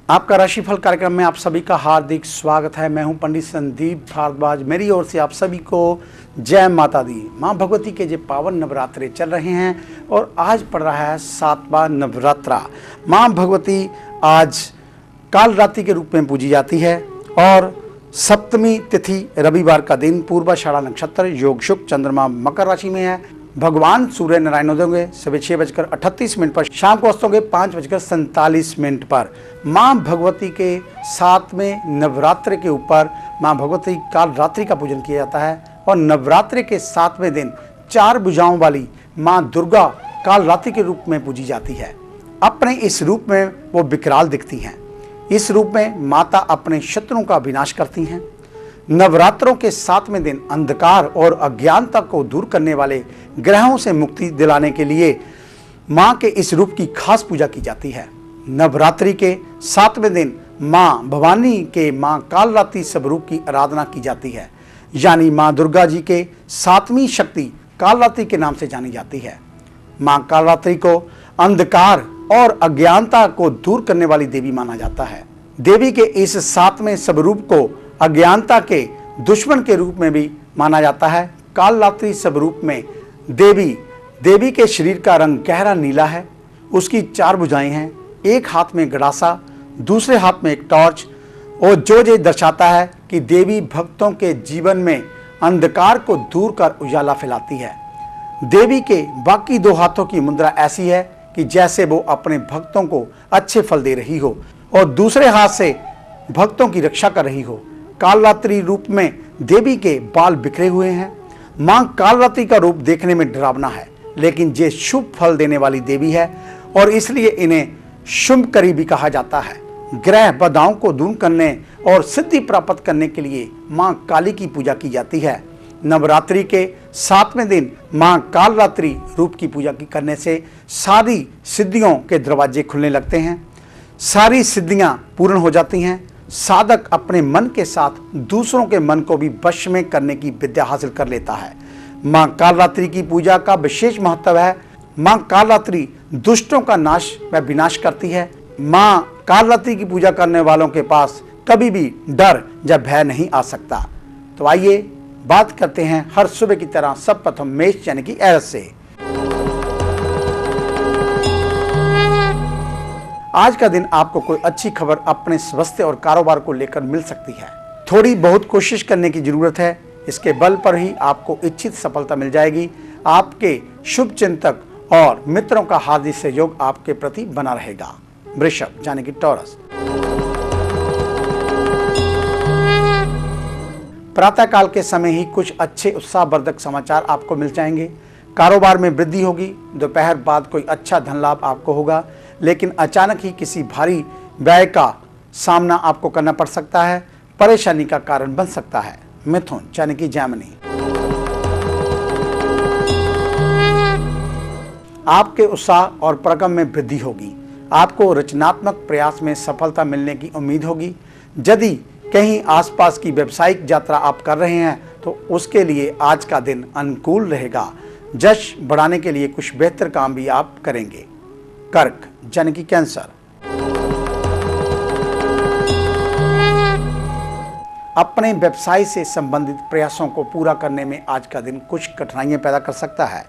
आपका राशिफल कार्यक्रम में आप सभी का हार्दिक स्वागत है। मैं हूं पंडित संदीप भारद्वाज। मेरी ओर से आप सभी को जय माता दी। मां भगवती के जो पावन नवरात्रे चल रहे हैं और आज पड़ रहा है 7वां नवरात्रा। मां भगवती आज काल रात्रि के रूप में पूजी जाती है और सप्तमी तिथि रविवार का दिन, पूर्वाषाढ़ा नक्षत्र, योग शुभ, चंद्रमा मकर राशि में है। भगवान सूर्य नारायण उदय होंगे सुबह 6:38 पर, शाम को अस्त होंगे 5:47 पर। माँ भगवती के 7वें नवरात्र के ऊपर माँ भगवती काल रात्रि का पूजन किया जाता है और नवरात्रि के 7वें दिन 4 भुजाओं वाली माँ दुर्गा काल रात्रि के रूप में पूजी जाती है। अपने इस रूप में वो विकराल दिखती हैं। इस रूप में माता अपने शत्रुओं का विनाश करती हैं। नवरात्रों के 7वें दिन अंधकार और अज्ञानता को दूर करने वाले ग्रहों से मुक्ति दिलाने के लिए मां के इस रूप की खास पूजा की जाती है। नवरात्रि के 7वें दिन मां भवानी के मां कालरात्रि स्वरूप की आराधना की जाती है, यानी मां दुर्गा जी के 7वीं शक्ति कालरात्रि के नाम से जानी जाती है। मां कालरात्रि को अंधकार और अज्ञानता को दूर करने वाली देवी माना जाता है। देवी के इस 7वें स्वरूप को अज्ञानता के दुश्मन के रूप में भी माना जाता है। कालरात्रि स्वरूप में देवी के शरीर का रंग गहरा नीला है। उसकी 4 भुजाएं हैं, एक हाथ में गड़ासा, दूसरे हाथ में एक टॉर्च, और जो ये दर्शाता है कि देवी भक्तों के जीवन में अंधकार को दूर कर उजाला फैलाती है। देवी के बाकी 2 हाथों की मुद्रा ऐसी है कि जैसे वो अपने भक्तों को अच्छे फल दे रही हो और दूसरे हाथ से भक्तों की रक्षा कर रही हो। कालरात्रि रूप में देवी के बाल बिखरे हुए हैं। मां कालरात्रि का रूप देखने में डरावना है, लेकिन ये शुभ फल देने वाली देवी है और इसलिए इन्हें शुभकरी भी कहा जाता है। ग्रह बाधाओं को दूर करने और सिद्धि प्राप्त करने के लिए मां काली की पूजा की जाती है। नवरात्रि के 7वें दिन मां कालरात्रि रूप की पूजा करने से सारी सिद्धियों के दरवाजे खुलने लगते हैं, सारी सिद्धियां पूर्ण हो जाती हैं। साधक अपने मन के साथ दूसरों के मन को भी वश में करने की विद्या हासिल कर लेता है। मां कालरात्रि की पूजा का विशेष महत्व है। मां कालरात्रि दुष्टों का नाश व विनाश करती है। मां कालरात्रि की पूजा करने वालों के पास कभी भी डर या भय नहीं आ सकता। तो आइए बात करते हैं हर सुबह की तरह सब प्रथम मेष यानी कि एरस से। आज का दिन आपको कोई अच्छी खबर अपने स्वास्थ्य और कारोबार को लेकर मिल सकती है। थोड़ी बहुत कोशिश करने की जरूरत है, इसके बल पर ही आपको इच्छित सफलता मिल जाएगी। आपके शुभ चिंतक और मित्रों का हार्दिक सहयोग आपके प्रति बना रहेगा। वृषभ यानी कि टॉरस। प्रातःकाल के समय ही कुछ अच्छे उत्साहवर्धक समाचार आपको मिल जाएंगे। कारोबार में वृद्धि होगी। दोपहर बाद कोई अच्छा धन लाभ आपको होगा, लेकिन अचानक ही किसी भारी व्यय का सामना आपको करना पड़ सकता है, परेशानी का कारण बन सकता है। मिथुन यानी कि जैमिनी। आपके उत्साह और पराक्रम में वृद्धि होगी। आपको रचनात्मक प्रयास में सफलता मिलने की उम्मीद होगी। यदि कहीं आसपास की व्यावसायिक यात्रा आप कर रहे हैं तो उसके लिए आज का दिन अनुकूल रहेगा। यश बढ़ाने के लिए कुछ बेहतर काम भी आप करेंगे। कर्क यानी कि कैंसर। अपने व्यवसाय से संबंधित प्रयासों को पूरा करने में आज का दिन कुछ कठिनाइयां पैदा कर सकता है।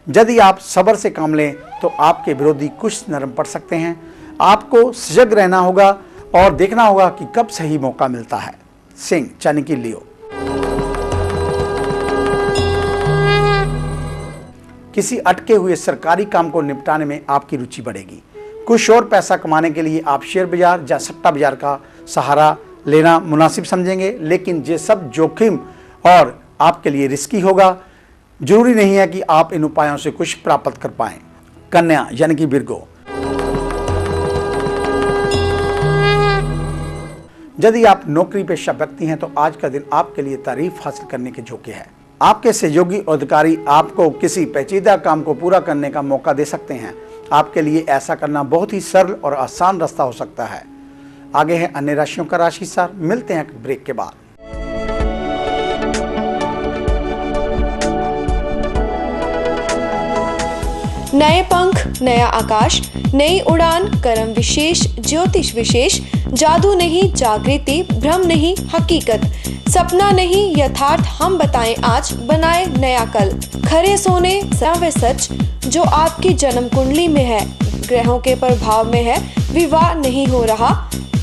यदि आप सब्र से काम लें तो आपके विरोधी कुछ नरम पड़ सकते हैं। आपको सजग रहना होगा और देखना होगा कि कब सही मौका मिलता है। सिंह यानी कि लियो। किसी अटके हुए सरकारी काम को निपटाने में आपकी रुचि बढ़ेगी। कुछ और पैसा कमाने के लिए आप शेयर बाजार या सट्टा बाजार का सहारा लेना मुनासिब समझेंगे, लेकिन ये सब जोखिम और आपके लिए रिस्की होगा। जरूरी नहीं है कि आप इन उपायों से कुछ प्राप्त कर पाएं। कन्या यानी कि विर्गो। यदि आप नौकरी पेशा व्यक्ति हैं तो आज का दिन आपके लिए तारीफ हासिल करने के जोग्य है। आपके सहयोगी अधिकारी आपको किसी पेचीदा काम को पूरा करने का मौका दे सकते हैं। आपके लिए ऐसा करना बहुत ही सरल और आसान रास्ता हो सकता है। आगे है अन्य राशियों का राशि सार। मिलते हैं ब्रेक के बाद। नए पंख, नया आकाश, नई उड़ान, कर्म विशेष, ज्योतिष विशेष, जादू नहीं जागृति, भ्रम नहीं हकीकत, सपना नहीं यथार्थ, हम बताएं आज, बनाए नया कल। खरे सोने व सच जो आपकी जन्म कुंडली में है, ग्रहों के प्रभाव में है, विवाह नहीं हो रहा,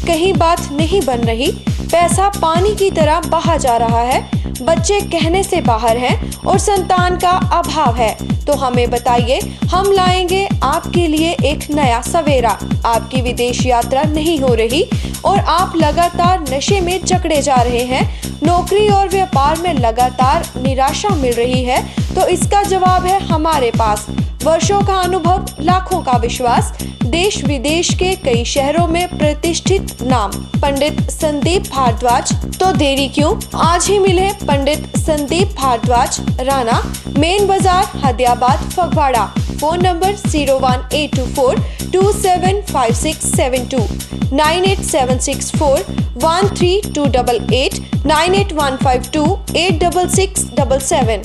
कहीं बात नहीं बन रही, पैसा पानी की तरह बहा जा रहा है, बच्चे कहने से बाहर हैं और संतान का अभाव है, तो हमें बताइए, हम लाएंगे आपके लिए एक नया सवेरा। आपकी विदेश यात्रा नहीं हो रही और आप लगातार नशे में जकड़े जा रहे हैं, नौकरी और व्यापार में लगातार निराशा मिल रही है, तो इसका जवाब है हमारे पास। वर्षों का अनुभव, लाखों का विश्वास, देश विदेश के कई शहरों में प्रतिष्ठित नाम, पंडित संदीप भारद्वाज। तो देरी क्यों, आज ही मिले Pandit Sandeep Bhardwaj, Rana, Main Bazaar, Hadiabad, Phagwara. Phone number 01824 275672, 98764 13288, 98152 86677।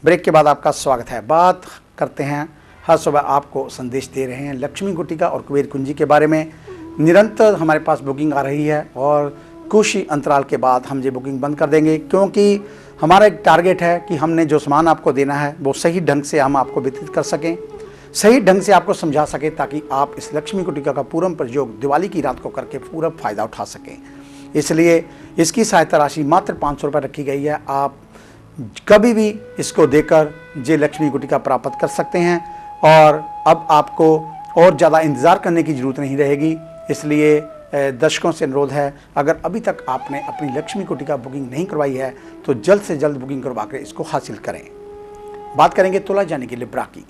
Break के बाद आपका स्वागत है। बात करते हैं, हर सुबह आपको संदेश दे रहे हैं लक्ष्मी गुटिका और कुबेर कुंजी के बारे में। निरंतर हमारे पास बुकिंग आ रही है और कुछ ही अंतराल के बाद हम ये बुकिंग बंद कर देंगे, क्योंकि हमारा एक टारगेट है कि हमने जो सामान आपको देना है वो सही ढंग से हम आपको वितरित कर सकें, सही ढंग से आपको समझा सकें, ताकि आप इस लक्ष्मी गुटिका का पूर्ण प्रयोग दिवाली की रात को करके पूरा फ़ायदा उठा सकें। इसलिए इसकी सहायता राशि मात्र 500 रुपये रखी गई है। आप कभी भी इसको देकर जे लक्ष्मी गुटिका प्राप्त कर सकते हैं और अब आपको और ज़्यादा इंतज़ार करने की ज़रूरत नहीं रहेगी। इसलिए दर्शकों से अनुरोध है, अगर अभी तक आपने अपनी लक्ष्मी गुटिका बुकिंग नहीं करवाई है तो जल्द से जल्द बुकिंग करवा कर इसको हासिल करें। बात करेंगे तुला यानी कि लिब्रा की।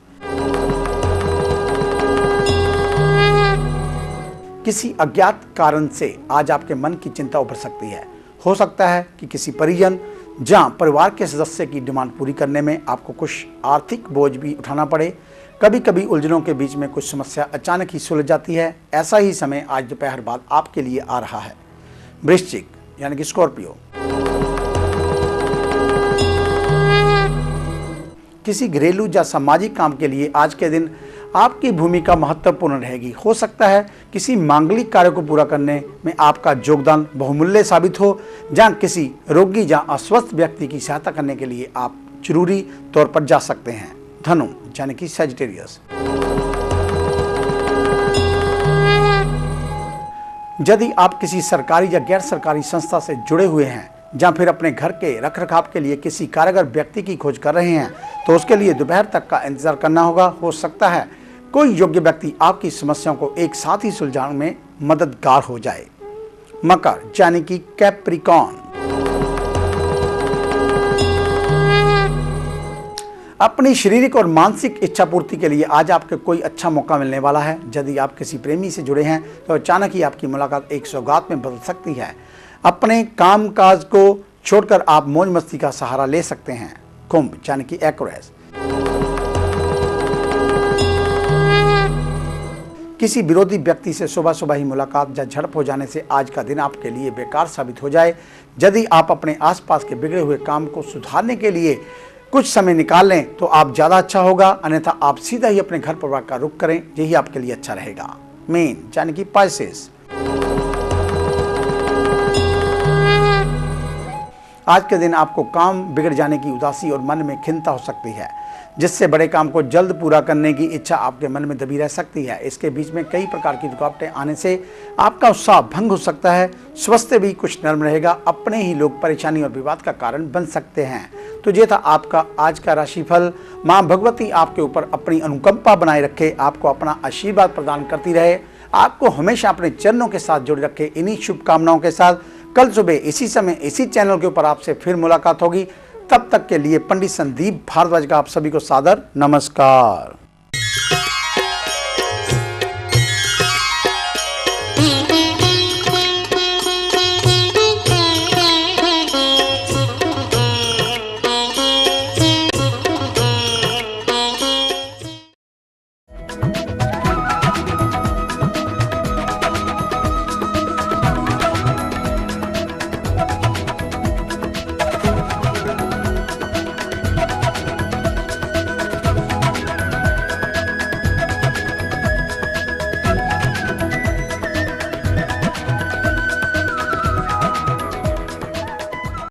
किसी अज्ञात कारण से आज आपके मन की चिंता उभर सकती है। हो सकता है कि किसी परिजन जहां परिवार के सदस्य की डिमांड पूरी करने में आपको कुछ आर्थिक बोझ भी उठाना पड़े। कभी कभी उलझनों के बीच में कुछ समस्या अचानक ही सुलझ जाती है। ऐसा ही समय आज दोपहर बाद आपके लिए आ रहा है। वृश्चिक यानी कि स्कॉर्पियो, किसी घरेलू या सामाजिक काम के लिए आज के दिन आपकी भूमिका महत्वपूर्ण रहेगी। हो सकता है किसी मांगलिक कार्य को पूरा करने में आपका योगदान बहुमूल्य साबित हो, जहां किसी रोगी या अस्वस्थ व्यक्ति की सहायता करने के लिए आप जरूरी तौर पर जा सकते हैं। धनु यानी कि सजिटेरियस, यदि आप किसी सरकारी या गैर सरकारी संस्था से जुड़े हुए हैं या फिर अपने घर के रखरखाव के लिए किसी कारगर व्यक्ति की खोज कर रहे हैं, तो उसके लिए दोपहर तक का इंतजार करना होगा। हो सकता है कोई योग्य व्यक्ति आपकी समस्याओं को एक साथ ही सुलझाने में मददगार हो जाए। मकर यानी कि कैप्रिकॉर्न, अपनी शारीरिक और मानसिक इच्छा पूर्ति के लिए आज आपको कोई अच्छा मौका मिलने वाला है। यदि आप किसी प्रेमी से जुड़े हैं तो अचानक ही आपकी मुलाकात एक सौगात में बदल सकती है। अपने कामकाज को छोड़कर आप मौज मस्ती का सहारा ले सकते हैं। कुंभ यानी कि एक्वेरियस, किसी विरोधी व्यक्ति से सुबह सुबह ही मुलाकात या झड़प हो जाने से आज का दिन आपके लिए बेकार साबित हो जाए। यदि आप अपने आसपास के बिगड़े हुए काम को सुधारने के लिए कुछ समय निकाल लें तो आप ज़्यादा अच्छा होगा, अन्यथा आप सीधा ही अपने घर परिवार का रुख करें, यही आपके लिए अच्छा रहेगा। मीन यानी कि पाइसेस, आज के दिन आपको काम बिगड़ जाने की उदासी और मन में खिन्नता हो सकती है, जिससे बड़े काम को जल्द पूरा करने की इच्छा आपके मन में दबी रह सकती है। इसके बीच में कई प्रकार की रुकावटें आने से आपका उत्साह भंग हो सकता है। स्वास्थ्य भी कुछ नर्म रहेगा। अपने ही लोग परेशानी और विवाद का कारण बन सकते हैं। तो ये था आपका आज का राशिफल। माँ भगवती आपके ऊपर अपनी अनुकंपा बनाए रखे, आपको अपना आशीर्वाद प्रदान करती रहे, आपको हमेशा अपने चरणों के साथ जोड़े रखे। इन्हीं शुभकामनाओं के साथ कल सुबह इसी समय इसी चैनल के ऊपर आपसे फिर मुलाकात होगी। तब तक के लिए पंडित संदीप भारद्वाज का आप सभी को सादर नमस्कार।